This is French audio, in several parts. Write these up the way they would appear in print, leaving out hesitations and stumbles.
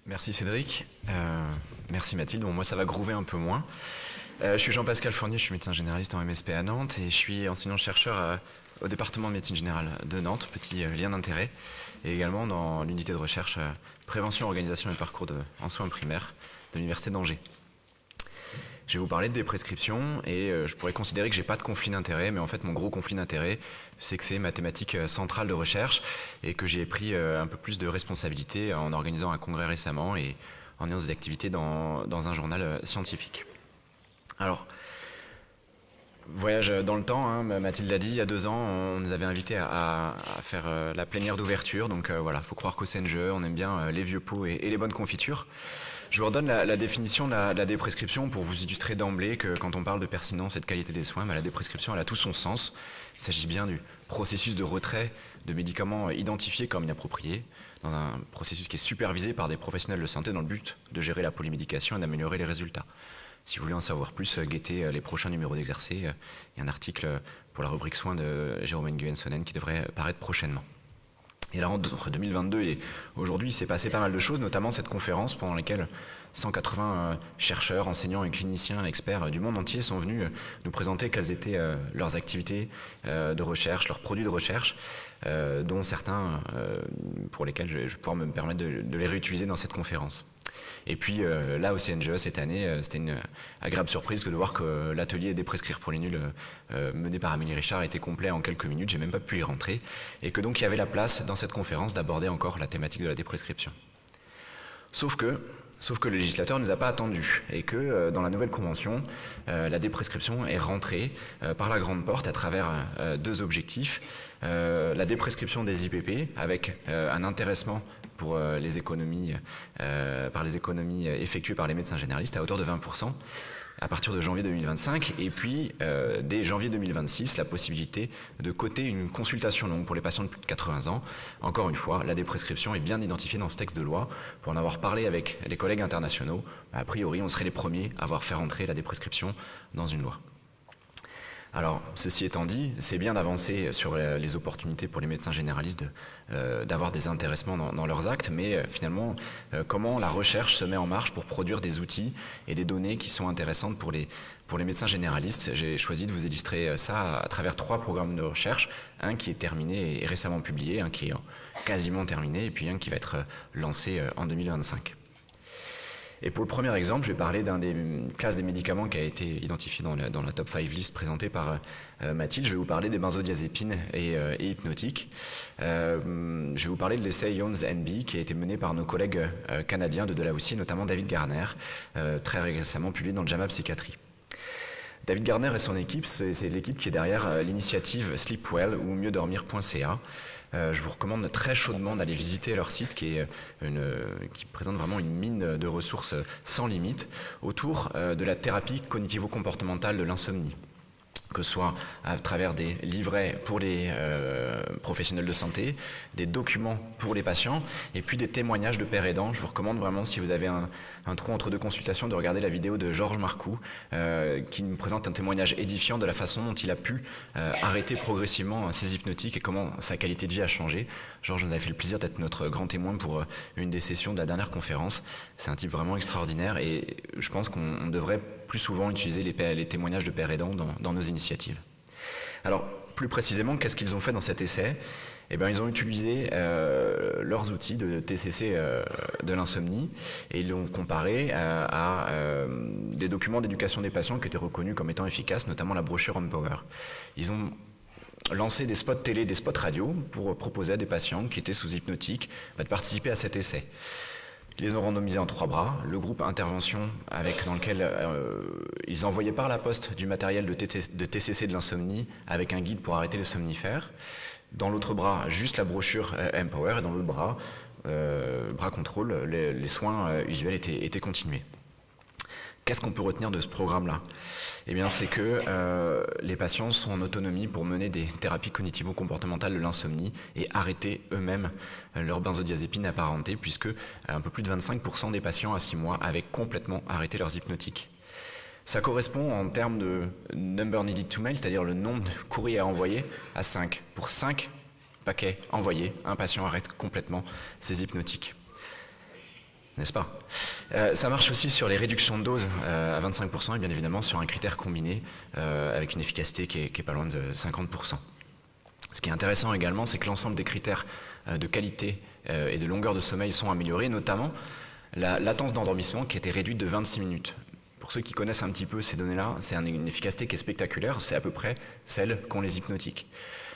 Merci Cédric, merci Mathilde. Bon, moi ça va groover un peu moins. Je suis Jean-Pascal Fournier, je suis médecin généraliste en MSP à Nantes et je suis enseignant-chercheur au département de médecine générale de Nantes, petit lien d'intérêt, et également dans l'unité de recherche prévention, organisation et parcours en soins primaires de l'université d'Angers. Je vais vous parler des prescriptions et je pourrais considérer que j'ai pas de conflit d'intérêt, mais en fait mon gros conflit d'intérêt, c'est que c'est ma thématique centrale de recherche et que j'ai pris un peu plus de responsabilité en organisant un congrès récemment et en ayant des activités dans un journal scientifique. Alors, voyage dans le temps, hein, Mathilde l'a dit, il y a 2 ans, on nous avait invités à faire la plénière d'ouverture, donc voilà, faut croire qu'au CNGE, on aime bien les vieux pots et les bonnes confitures. Je vous redonne la définition de la déprescription pour vous illustrer d'emblée que quand on parle de pertinence et de qualité des soins, la déprescription elle a tout son sens. Il s'agit bien du processus de retrait de médicaments identifiés comme inappropriés, dans un processus qui est supervisé par des professionnels de santé dans le but de gérer la polymédication et d'améliorer les résultats. Si vous voulez en savoir plus, guettez les prochains numéros d'Exercé. Il y a un article pour la rubrique soins de Jérôme Nguyen-Sonnen qui devrait paraître prochainement. Et là, entre 2022 et aujourd'hui, il s'est passé pas mal de choses, notamment cette conférence pendant laquelle 180 chercheurs, enseignants et cliniciens, experts du monde entier sont venus nous présenter quelles étaient leurs activités de recherche, leurs produits de recherche, dont certains pour lesquels je vais pouvoir me permettre de les réutiliser dans cette conférence. Et puis là au CNGE cette année, c'était une agréable surprise que de voir que l'atelier Déprescrire pour les nuls mené par Amélie Richard était complet en quelques minutes, j'ai même pas pu y rentrer, et que donc il y avait la place dans cette conférence d'aborder encore la thématique de la déprescription. Sauf que le législateur ne nous a pas attendus et que dans la nouvelle convention, la déprescription est rentrée par la grande porte à travers 2 objectifs. La déprescription des IPP avec un intéressement pour les économies, par les économies effectuées par les médecins généralistes à hauteur de 20% à partir de janvier 2025 et puis dès janvier 2026 la possibilité de coter une consultation longue pour les patients de plus de 80 ans. Encore une fois, la déprescription est bien identifiée dans ce texte de loi. Pour en avoir parlé avec les collègues internationaux, a priori on serait les premiers à avoir fait rentrer la déprescription dans une loi. Alors, ceci étant dit, c'est bien d'avancer sur les opportunités pour les médecins généralistes d'avoir des intéressements dans leurs actes, mais finalement, comment la recherche se met en marche pour produire des outils et des données qui sont intéressantes pour les médecins généralistes. J'ai choisi de vous illustrer ça à travers 3 programmes de recherche, un qui est terminé et récemment publié, un qui est quasiment terminé, et puis un qui va être lancé en 2025. Et pour le premier exemple, je vais parler d'un des classes des médicaments qui a été identifié dans la top 5 list présentée par Mathilde. Je vais vous parler des benzodiazépines et hypnotiques. Je vais vous parler de l'essai IONS-NB qui a été mené par nos collègues canadiens de Dalhousie, notamment David Garner, très récemment publié dans le JAMA Psychiatrie. David Garner et son équipe, c'est l'équipe qui est derrière l'initiative Sleepwell ou mieuxdormir.ca. Je vous recommande très chaudement d'aller visiter leur site qui présente vraiment une mine de ressources sans limite autour de la thérapie cognitivo-comportementale de l'insomnie, que ce soit à travers des livrets pour les professionnels de santé, des documents pour les patients, et puis des témoignages de pères aidants. Je vous recommande vraiment, si vous avez un trou entre 2 consultations, de regarder la vidéo de Georges Marcoux, qui nous présente un témoignage édifiant de la façon dont il a pu arrêter progressivement ses hypnotiques et comment sa qualité de vie a changé. Georges nous avait fait le plaisir d'être notre grand témoin pour une des sessions de la dernière conférence. C'est un type vraiment extraordinaire et je pense qu'on devrait plus souvent utiliser les témoignages de pères aidants dans nos initiatives. Alors, plus précisément, qu'est-ce qu'ils ont fait dans cet essai ? Eh bien, ils ont utilisé leurs outils de TCC de l'insomnie et ils l'ont comparé à des documents d'éducation des patients qui étaient reconnus comme étant efficaces, notamment la brochure Empower. Ils ont lancé des spots télé, des spots radio pour proposer à des patients qui étaient sous hypnotique de participer à cet essai. Ils les ont randomisés en 3 bras, le groupe intervention dans lequel ils envoyaient par la poste du matériel de TCC de l'insomnie avec un guide pour arrêter les somnifères. Dans l'autre bras, juste la brochure Empower, et dans l'autre bras, bras contrôle, les soins usuels étaient continués. Qu'est-ce qu'on peut retenir de ce programme-là? Eh bien, c'est que les patients sont en autonomie pour mener des thérapies cognitivo-comportementales de l'insomnie et arrêter eux-mêmes leur benzodiazépine apparentée, puisque un peu plus de 25% des patients à 6 mois avaient complètement arrêté leurs hypnotiques. Ça correspond en termes de number needed to mail, c'est-à-dire le nombre de courriers à envoyer, à 5. Pour 5 paquets envoyés, un patient arrête complètement ses hypnotiques. n'est-ce pas? Ça marche aussi sur les réductions de doses à 25% et bien évidemment sur un critère combiné avec une efficacité qui est pas loin de 50%. Ce qui est intéressant également, c'est que l'ensemble des critères de qualité et de longueur de sommeil sont améliorés, notamment la latence d'endormissement qui était réduite de 26 minutes. Pour ceux qui connaissent un petit peu ces données-là, c'est une efficacité qui est spectaculaire, c'est à peu près celle qu'ont les hypnotiques.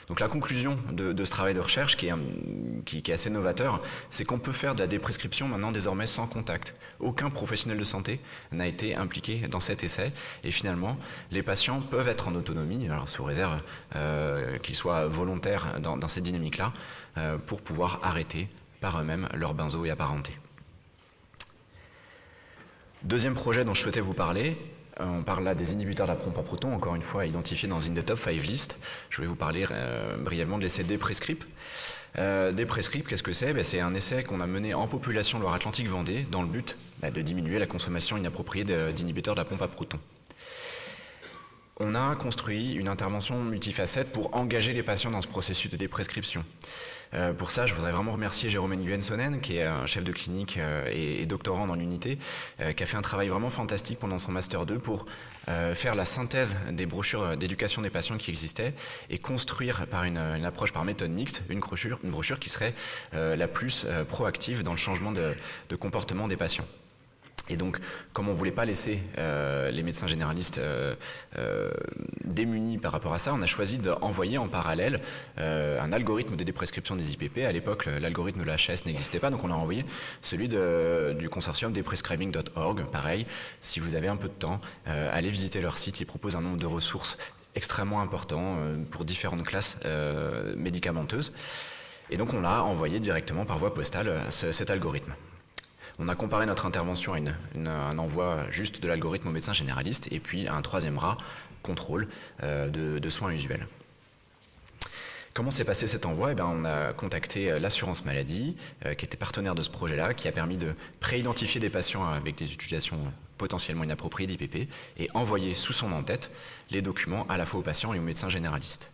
Donc la conclusion de ce travail de recherche, qui est assez novateur, c'est qu'on peut faire de la déprescription maintenant désormais sans contact. Aucun professionnel de santé n'a été impliqué dans cet essai, et finalement, les patients peuvent être en autonomie, alors sous réserve qu'ils soient volontaires dans cette dynamique-là, pour pouvoir arrêter par eux-mêmes leur benzo et apparentés. Deuxième projet dont je souhaitais vous parler, on parle là des inhibiteurs de la pompe à protons, encore une fois identifiés dans une des top 5 list. Je vais vous parler brièvement de l'essai Déprescript. Déprescript, qu'est-ce que c'est? C'est un essai qu'on a mené en population Loire-Atlantique-Vendée dans le but de diminuer la consommation inappropriée d'inhibiteurs de la pompe à protons. On a construit une intervention multifacette pour engager les patients dans ce processus de déprescription. Pour ça, je voudrais vraiment remercier Jérôme Nguyen-Sonnen, qui est un chef de clinique et doctorant dans l'unité, qui a fait un travail vraiment fantastique pendant son Master 2 pour faire la synthèse des brochures d'éducation des patients qui existaient et construire par une approche par méthode mixte une brochure qui serait la plus proactive dans le changement de comportement des patients. Et donc, comme on ne voulait pas laisser les médecins généralistes démunis par rapport à ça, on a choisi d'envoyer en parallèle un algorithme de déprescription des IPP. À l'époque, l'algorithme de la HAS n'existait pas, donc on a envoyé celui du consortium deprescribing.org. Pareil, si vous avez un peu de temps, allez visiter leur site. Ils proposent un nombre de ressources extrêmement important pour différentes classes médicamenteuses. Et donc, on l'a envoyé directement par voie postale, cet algorithme. On a comparé notre intervention à un envoi juste de l'algorithme au médecin généraliste et puis à un troisième bras, contrôle de soins usuels. Comment s'est passé cet envoi? On a contacté l'assurance maladie, qui était partenaire de ce projet-là, qui a permis de préidentifier des patients avec des utilisations potentiellement inappropriées d'IPP et envoyer sous son en-tête les documents à la fois aux patients et aux médecins généralistes.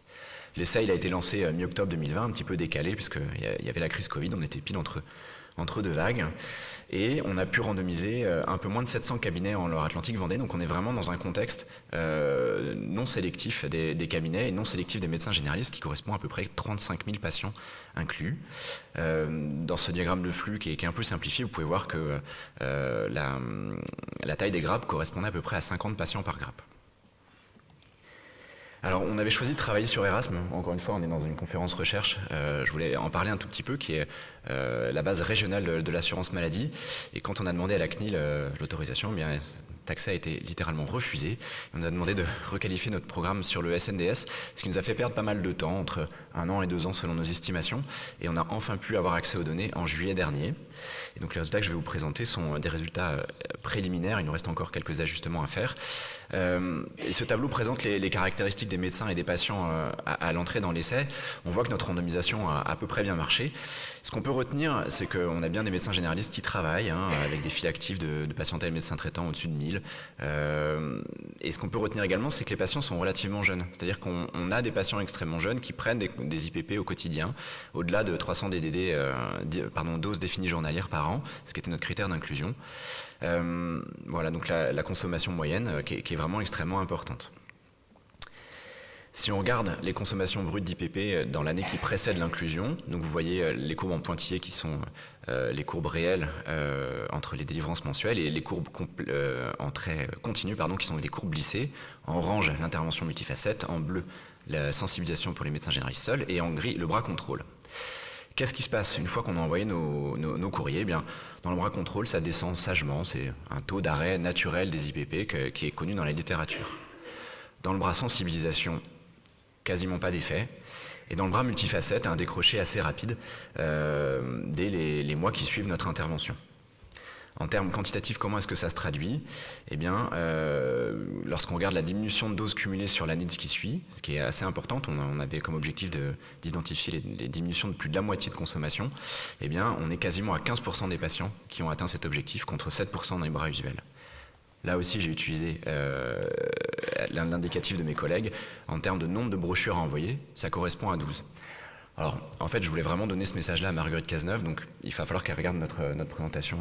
L'essai a été lancé mi-octobre 2020, un petit peu décalé, puisqu'il y avait la crise Covid, on était pile entre deux vagues, et on a pu randomiser un peu moins de 700 cabinets en Loire-Atlantique-Vendée, donc on est vraiment dans un contexte non sélectif des cabinets et non sélectif des médecins généralistes qui correspond à peu près 35 000 patients inclus. Dans ce diagramme de flux qui est un peu simplifié, vous pouvez voir que la taille des grappes correspondait à peu près à 50 patients par grappe. Alors, on avait choisi de travailler sur Erasme. Encore une fois, on est dans une conférence recherche. Je voulais en parler un tout petit peu, qui est la base régionale de l'assurance maladie. Et quand on a demandé à la CNIL l'autorisation, eh bien, cet accès a été littéralement refusé. On a demandé de requalifier notre programme sur le SNDS, ce qui nous a fait perdre pas mal de temps, entre 1 an et 2 ans selon nos estimations. Et on a enfin pu avoir accès aux données en juillet dernier. Et donc les résultats que je vais vous présenter sont des résultats préliminaires. Il nous reste encore quelques ajustements à faire. Et ce tableau présente les caractéristiques des médecins et des patients à l'entrée dans l'essai. On voit que notre randomisation a à peu près bien marché. Ce qu'on peut retenir, c'est qu'on a bien des médecins généralistes qui travaillent, avec des files actives de patientèle médecins traitants au-dessus de 1000. Et ce qu'on peut retenir également, c'est que les patients sont relativement jeunes. C'est-à-dire qu'on a des patients extrêmement jeunes qui prennent des IPP au quotidien, au-delà de 300 DDD, doses définies journalières par an, ce qui était notre critère d'inclusion. Voilà, donc la consommation moyenne qui est vraiment extrêmement importante. Si on regarde les consommations brutes d'IPP dans l'année qui précède l'inclusion, donc vous voyez les courbes en pointillés qui sont les courbes réelles entre les délivrances mensuelles et les courbes en trait continu, qui sont les courbes lissées. En orange, l'intervention multifacette, en bleu, la sensibilisation pour les médecins généralistes seuls et en gris, le bras contrôle. Qu'est-ce qui se passe une fois qu'on a envoyé nos courriers? Dans le bras contrôle, ça descend sagement, c'est un taux d'arrêt naturel des IPP qui est connu dans la littérature. Dans le bras sensibilisation, quasiment pas d'effet. Et dans le bras multifacette, un décroché assez rapide dès les mois qui suivent notre intervention. En termes quantitatifs, comment est-ce que ça se traduit? Lorsqu'on regarde la diminution de doses cumulées sur l'année qui suit, ce qui est assez importante, on avait comme objectif d'identifier les diminutions de plus de la moitié de consommation, on est quasiment à 15% des patients qui ont atteint cet objectif, contre 7% dans les bras usuels. Là aussi, j'ai utilisé l'indicatif de mes collègues. En termes de nombre de brochures à envoyer, ça correspond à 12. Alors, en fait, je voulais vraiment donner ce message-là à Marguerite Cazeneuve, donc il va falloir qu'elle regarde notre présentation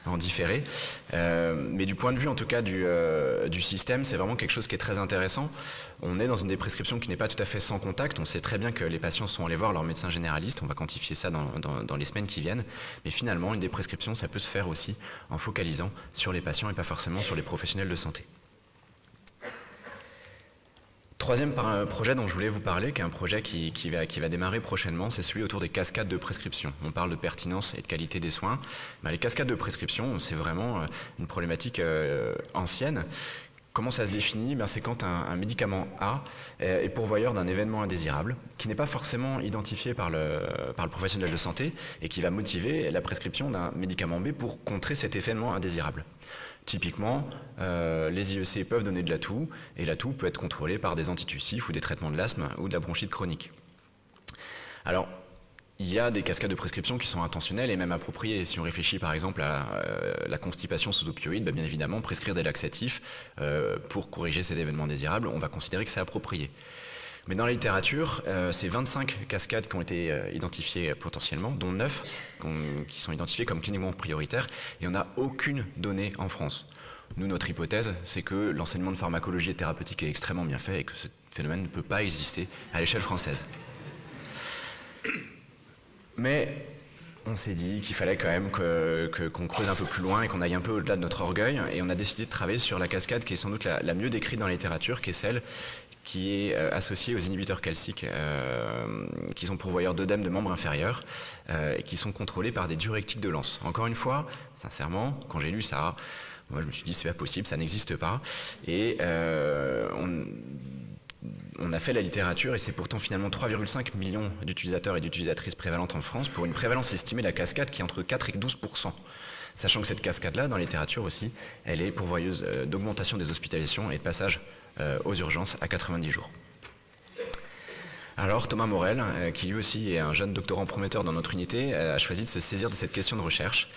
en différé. Mais du point de vue, en tout cas, du système, c'est vraiment quelque chose qui est très intéressant. On est dans une prescriptions qui n'est pas tout à fait sans contact. On sait très bien que les patients sont allés voir leur médecin généraliste. On va quantifier ça dans les semaines qui viennent. Mais finalement, une prescriptions, ça peut se faire aussi en focalisant sur les patients et pas forcément sur les professionnels de santé. Troisième projet dont je voulais vous parler, qui est un projet qui va démarrer prochainement, c'est celui autour des cascades de prescription. On parle de pertinence et de qualité des soins. Les cascades de prescription, c'est vraiment une problématique ancienne. Comment ça se définit? C'est quand un médicament A est pourvoyeur d'un événement indésirable, qui n'est pas forcément identifié par le professionnel de santé et qui va motiver la prescription d'un médicament B pour contrer cet événement indésirable. Typiquement, les IEC peuvent donner de la toux, et la toux peut être contrôlée par des antitussifs ou des traitements de l'asthme ou de la bronchite chronique. Alors, il y a des cascades de prescription qui sont intentionnelles et même appropriées. Si on réfléchit par exemple à la constipation sous opioïdes, bien évidemment, prescrire des laxatifs pour corriger cet événement désirable, on va considérer que c'est approprié. Mais dans la littérature, c'est 25 cascades qui ont été identifiées potentiellement, dont 9 qui sont identifiées comme cliniquement prioritaires, et on n'a aucune donnée en France. Nous, notre hypothèse, c'est que l'enseignement de pharmacologie et thérapeutique est extrêmement bien fait et que ce phénomène ne peut pas exister à l'échelle française. Mais on s'est dit qu'il fallait quand même qu'on creuse un peu plus loin et qu'on aille un peu au-delà de notre orgueil, et on a décidé de travailler sur la cascade qui est sans doute la mieux décrite dans la littérature, qui est celle qui est associée aux inhibiteurs calciques qui sont pourvoyeurs d'œdème de membres inférieurs et qui sont contrôlés par des diurétiques de Lens. Encore une fois, sincèrement, quand j'ai lu ça, moi je me suis dit c'est pas possible, ça n'existe pas. Et on a fait la littérature et c'est pourtant finalement 3,5 millions d'utilisateurs et d'utilisatrices prévalentes en France pour une prévalence estimée de la cascade qui est entre 4 et 12%. Sachant que cette cascade-là, dans la littérature aussi, elle est pourvoyeuse d'augmentation des hospitalisations et de passage aux urgences à 90 jours. Alors Thomas Morel, qui lui aussi est un jeune doctorant prometteur dans notre unité, a choisi de se saisir de cette question de recherche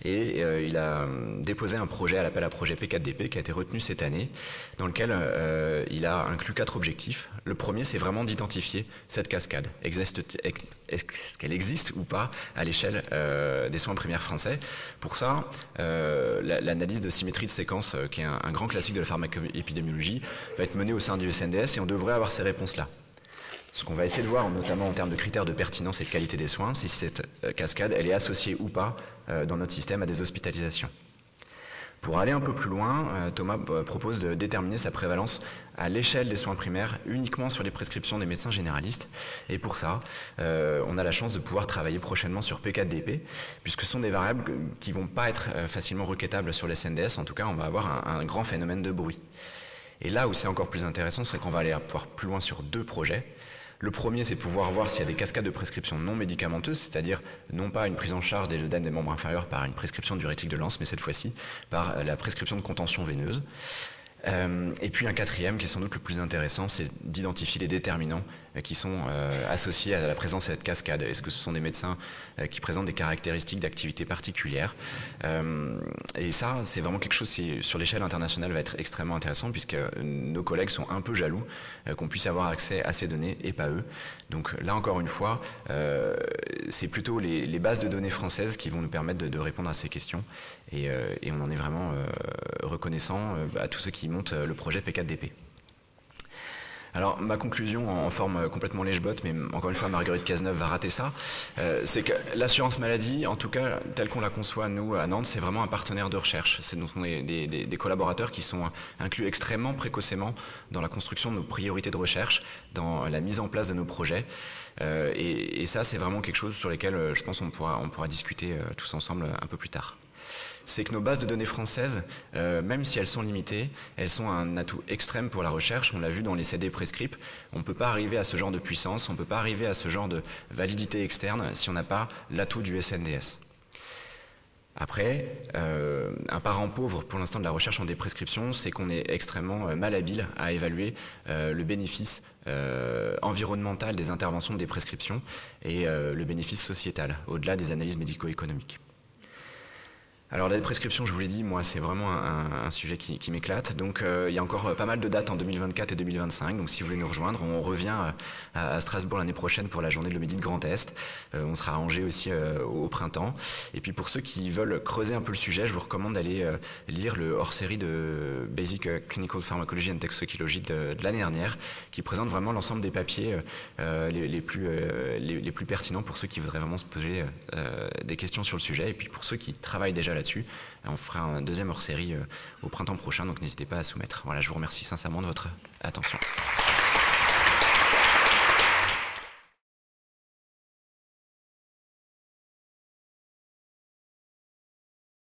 et il a déposé un projet à l'appel à projet P4DP qui a été retenu cette année, dans lequel il a inclus 4 objectifs. Le premier, c'est vraiment d'identifier cette cascade. Est-ce qu'elle existe ou pas à l'échelle des soins primaires français? Pour ça, l'analyse de symétrie de séquence, qui est un grand classique de la pharmacoépidémiologie, va être menée au sein du SNDS et on devrait avoir ces réponses-là. Ce qu'on va essayer de voir, notamment en termes de critères de pertinence et de qualité des soins, c'est si cette cascade elle est associée ou pas dans notre système à des hospitalisations. Pour aller un peu plus loin, Thomas propose de déterminer sa prévalence à l'échelle des soins primaires uniquement sur les prescriptions des médecins généralistes. Et pour ça, on a la chance de pouvoir travailler prochainement sur P4DP, puisque ce sont des variables qui ne vont pas être facilement requêtables sur les SNDS. En tout cas, on va avoir un grand phénomène de bruit. Et là où c'est encore plus intéressant, c'est qu'on va aller pouvoir plus loin sur 2 projets. Le premier, c'est pouvoir voir s'il y a des cascades de prescriptions non médicamenteuses, c'est-à-dire non pas une prise en charge des œdèmes des membres inférieurs par une prescription diurétique de Lens, mais cette fois-ci par la prescription de contention veineuse. Et puis un quatrième, qui est sans doute le plus intéressant, c'est d'identifier les déterminants qui sont associés à la présence de cette cascade. Est-ce que ce sont des médecins qui présentent des caractéristiques d'activité particulières? Et ça, c'est vraiment quelque chose qui, sur l'échelle internationale, va être extrêmement intéressant, puisque nos collègues sont un peu jaloux qu'on puisse avoir accès à ces données et pas eux. Donc là, encore une fois, c'est plutôt les bases de données françaises qui vont nous permettre de répondre à ces questions. Et on en est vraiment reconnaissant à tous ceux qui montent le projet P4DP. Alors ma conclusion en forme complètement lèche-botte, mais encore une fois Marguerite Cazeneuve va rater ça, c'est que l'assurance maladie, en tout cas telle qu'on la conçoit nous à Nantes, c'est vraiment un partenaire de recherche. C'est donc des collaborateurs qui sont inclus extrêmement précocement dans la construction de nos priorités de recherche, dans la mise en place de nos projets. Et ça c'est vraiment quelque chose sur lequel je pense on pourra discuter tous ensemble un peu plus tard. C'est que nos bases de données françaises, même si elles sont limitées, elles sont un atout extrême pour la recherche. On l'a vu dans les CD Prescript. On ne peut pas arriver à ce genre de puissance, on ne peut pas arriver à ce genre de validité externe si on n'a pas l'atout du SNDS. Après, un parent pauvre pour l'instant de la recherche en déprescription, c'est qu'on est extrêmement malhabile à évaluer le bénéfice environnemental des interventions de déprescription et le bénéfice sociétal, au-delà des analyses médico-économiques. Alors la prescription, je vous l'ai dit, moi c'est vraiment un sujet qui m'éclate. Donc il y a encore pas mal de dates en 2024 et 2025. Donc si vous voulez nous rejoindre, on revient à Strasbourg l'année prochaine pour la journée de l'Homédie de Grand Est. On sera à Angers aussi au printemps. Et puis pour ceux qui veulent creuser un peu le sujet, je vous recommande d'aller lire le hors-série de Basic Clinical Pharmacology and Toxicology de l'année dernière, qui présente vraiment l'ensemble des papiers les plus pertinents pour ceux qui voudraient vraiment se poser des questions sur le sujet. Et puis pour ceux qui travaillent déjà là-dessus, on fera un deuxième hors-série au printemps prochain, donc n'hésitez pas à soumettre. Voilà, je vous remercie sincèrement de votre attention.